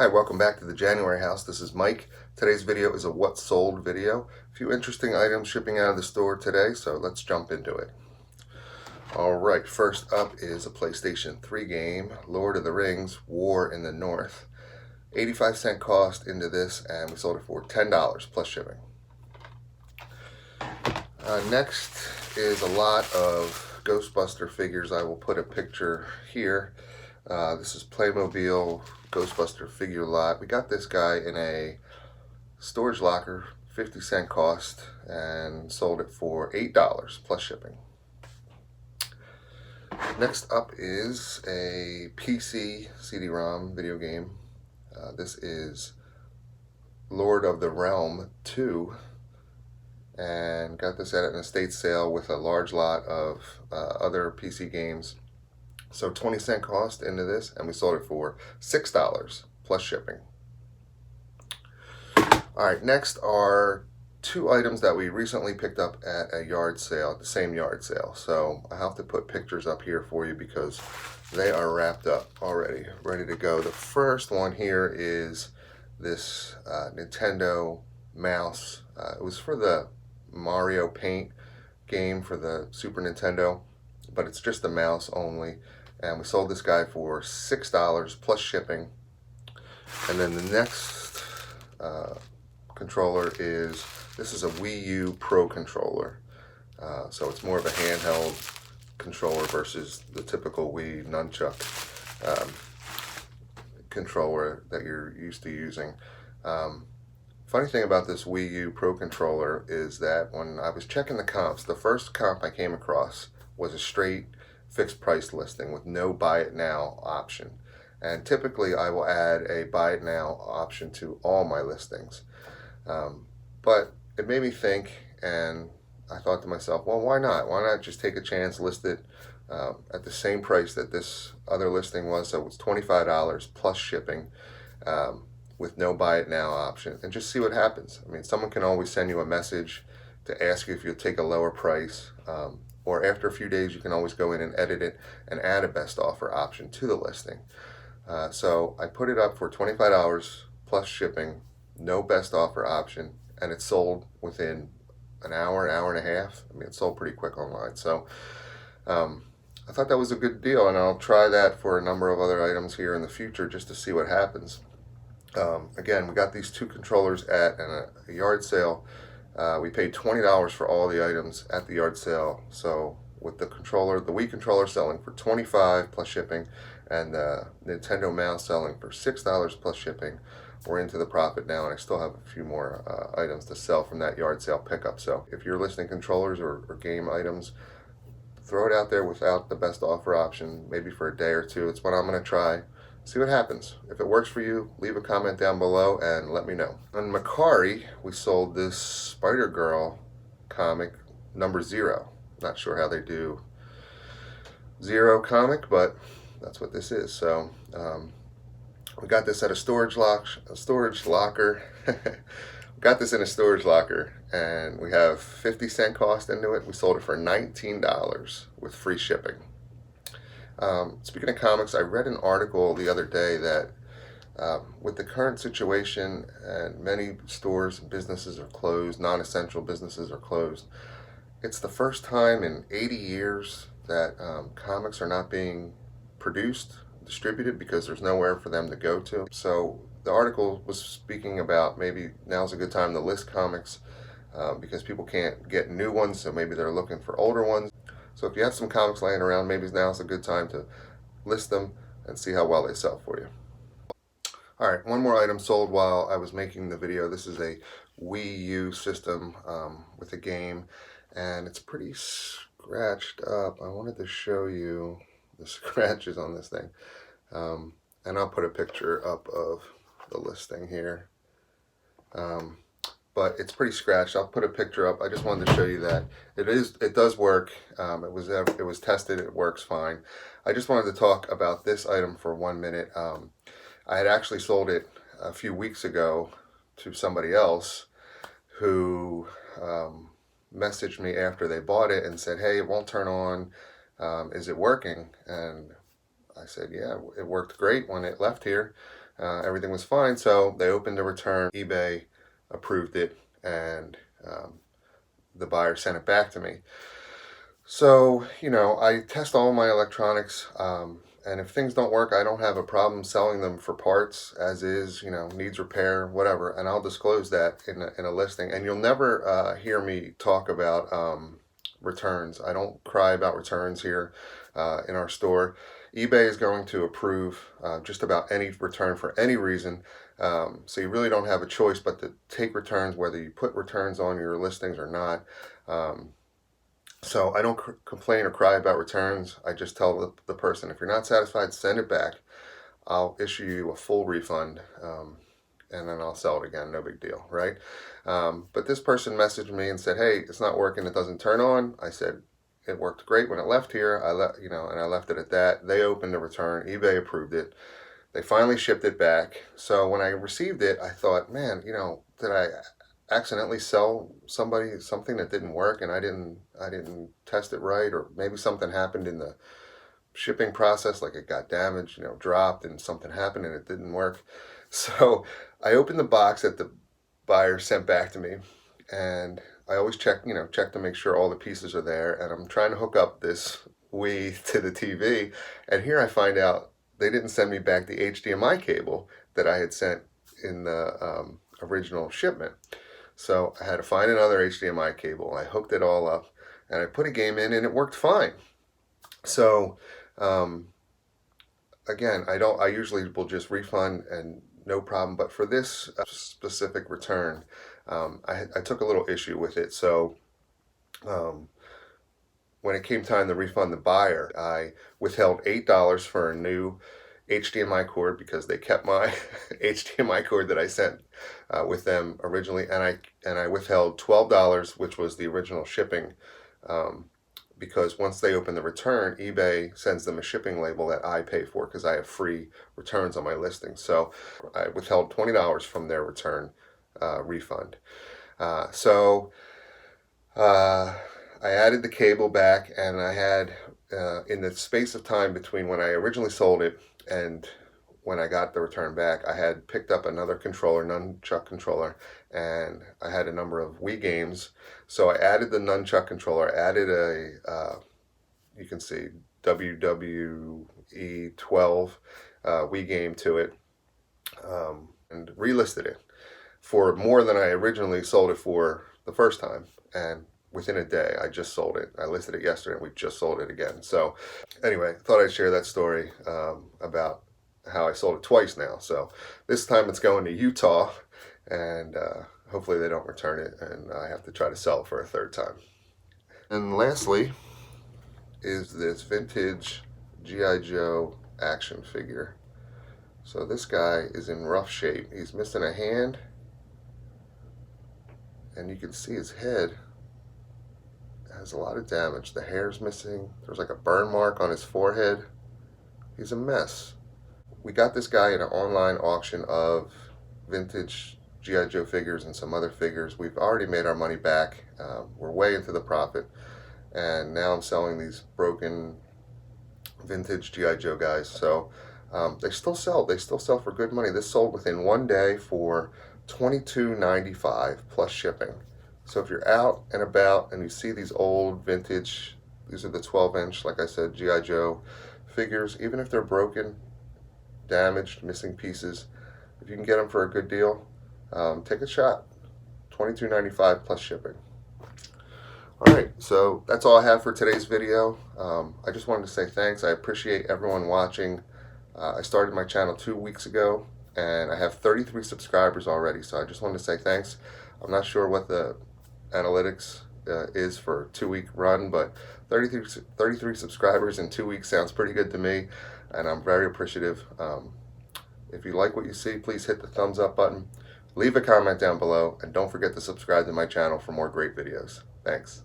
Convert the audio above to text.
Hi, welcome back to the January house. This is Mike. Today's video is a what sold video. A few interesting items shipping out of the store today, so let's jump into it. Alright, first up is a PlayStation 3 game, Lord of the Rings, War in the North. 85-cent cost into this, and we sold it for $10 plus shipping. Next is a lot of Ghostbuster figures. I will put a picture here. This is Playmobil Ghostbuster figure lot. We got this guy in a storage locker, 50-cent cost, and sold it for $8 plus shipping. Next up is a PC CD-ROM video game. This is Lord of the Realm 2, and got this at an estate sale with a large lot of other PC games. So 20-cent cost into this, and we sold it for $6 plus shipping. Alright, next are two items that we recently picked up at a yard sale, the same yard sale. So I have to put pictures up here for you because they are wrapped up already, ready to go. The first one here is this Nintendo mouse. It was for the Mario Paint game for the Super Nintendo, but it's just the mouse only. And we sold this guy for $6 plus shipping. And then the next controller this is a Wii U Pro controller. So it's more of a handheld controller versus the typical Wii nunchuck controller that you're used to using. Funny thing about this Wii U Pro controller is that when I was checking the comps, the first comp I came across was a straight fixed price listing with no buy it now option. And typically I will add a buy it now option to all my listings. But it made me think, and I thought to myself, well, why not? Why not just take a chance, list it at the same price that this other listing was, so it's $25 plus shipping with no buy it now option, and just see what happens. I mean, someone can always send you a message to ask you if you'll take a lower price. Or after a few days, you can always go in and edit it and add a best offer option to the listing. So I put it up for $25 plus shipping, no best offer option, and it sold within an hour and a half. I mean, it sold pretty quick online. So I thought that was a good deal, and I'll try that for a number of other items here in the future just to see what happens. Again, we got these two controllers at a yard sale. We paid $20 for all the items at the yard sale. So with the controller, the Wii controller selling for $25 plus shipping, and the Nintendo mouse selling for $6 plus shipping, we're into the profit now, and I still have a few more items to sell from that yard sale pickup. So if you're listing controllers or game items, throw it out there without the best offer option, maybe for a day or two. It's what I'm going to try. See what happens. If it works for you, leave a comment down below and let me know. On Macari, we sold this Spider-Girl comic number 0. Not sure how they do 0 comic, but that's what this is. So we got this at a storage locker. We got this in a storage locker, and we have 50-cent cost into it. We sold it for $19 with free shipping. Speaking of comics, I read an article the other day that with the current situation and many stores and businesses are closed, non-essential businesses are closed, it's the first time in 80 years that comics are not being produced, distributed, because there's nowhere for them to go to. So the article was speaking about maybe now's a good time to list comics because people can't get new ones, so maybe they're looking for older ones. So if you have some comics laying around, maybe now's a good time to list them and see how well they sell for you. Alright, one more item sold while I was making the video. This is a Wii U system with a game, and it's pretty scratched up. I wanted to show you the scratches on this thing. And I'll put a picture up of the listing here. But it's pretty scratched. I'll put a picture up. I just wanted to show you that it does work. It was tested. It works fine. I just wanted to talk about this item for 1 minute. I had actually sold it a few weeks ago to somebody else who messaged me after they bought it and said, "Hey, it won't turn on. Is it working?" And I said, "Yeah, it worked great when it left here." everything was fine. So they opened the return. eBay approved it, and the buyer sent it back to me. So, I test all my electronics, and if things don't work, I don't have a problem selling them for parts as is, needs repair, whatever, and I'll disclose that in a listing. And you'll never hear me talk about returns. I don't cry about returns here in our store. eBay is going to approve just about any return for any reason. So you really don't have a choice but to take returns, whether you put returns on your listings or not. So I don't complain or cry about returns. I just tell the person, if you're not satisfied, send it back. I'll issue you a full refund, and then I'll sell it again. No big deal, right? But this person messaged me and said, "Hey, it's not working. It doesn't turn on." I said, "It worked great when it left here. And I left it at that." They opened the return. eBay approved it. They finally shipped it back. So when I received it, I thought, man, did I accidentally sell somebody something that didn't work, and I didn't test it right, or maybe something happened in the shipping process, like it got damaged, dropped, and something happened and it didn't work. So I opened the box that the buyer sent back to me, and I always check to make sure all the pieces are there, and I'm trying to hook up this Wii to the TV, and here I find out they didn't send me back the HDMI cable that I had sent in the original shipment. So I had to find another HDMI cable. I hooked it all up, and I put a game in, and it worked fine. So again, I usually will just refund and no problem. But for this specific return, I took a little issue with it. So when it came time to refund the buyer, I withheld $8 for a new HDMI cord because they kept my HDMI cord that I sent with them originally, and I withheld $12, which was the original shipping, because once they open the return, eBay sends them a shipping label that I pay for because I have free returns on my listing. So I withheld $20 from their return refund. So I added the cable back, and I had in the space of time between when I originally sold it and when I got the return back, I had picked up another controller, nunchuck controller, and I had a number of Wii games. So I added the nunchuck controller, added you can see, WWE 12 Wii game to it, and relisted it for more than I originally sold it for the first time. And within a day, I just sold it. I listed it yesterday, and we just sold it again. So anyway, thought I'd share that story about how I sold it twice now. So this time it's going to Utah, and hopefully they don't return it, and I have to try to sell it for a third time. And lastly is this vintage G.I. Joe action figure. So this guy is in rough shape. He's missing a hand, and you can see his head has a lot of damage. The hair's missing. There's like a burn mark on his forehead. He's a mess. We got this guy at an online auction of vintage G.I. Joe figures and some other figures. We've already made our money back. We're way into the profit. And now I'm selling these broken vintage G.I. Joe guys. So they still sell. They still sell for good money. This sold within one day for $22.95 plus shipping. So if you're out and about and you see these old vintage, these are the 12-inch, like I said, G.I. Joe figures, even if they're broken, damaged, missing pieces, if you can get them for a good deal, take a shot. $22.95 plus shipping. Alright, so that's all I have for today's video. I just wanted to say thanks. I appreciate everyone watching. I started my channel 2 weeks ago, and I have 33 subscribers already, so I just wanted to say thanks. I'm not sure what the analytics is for a 2-week run, but 33 subscribers in 2 weeks sounds pretty good to me, and I'm very appreciative. If you like what you see, please hit the thumbs up button, leave a comment down below, and don't forget to subscribe to my channel for more great videos. Thanks.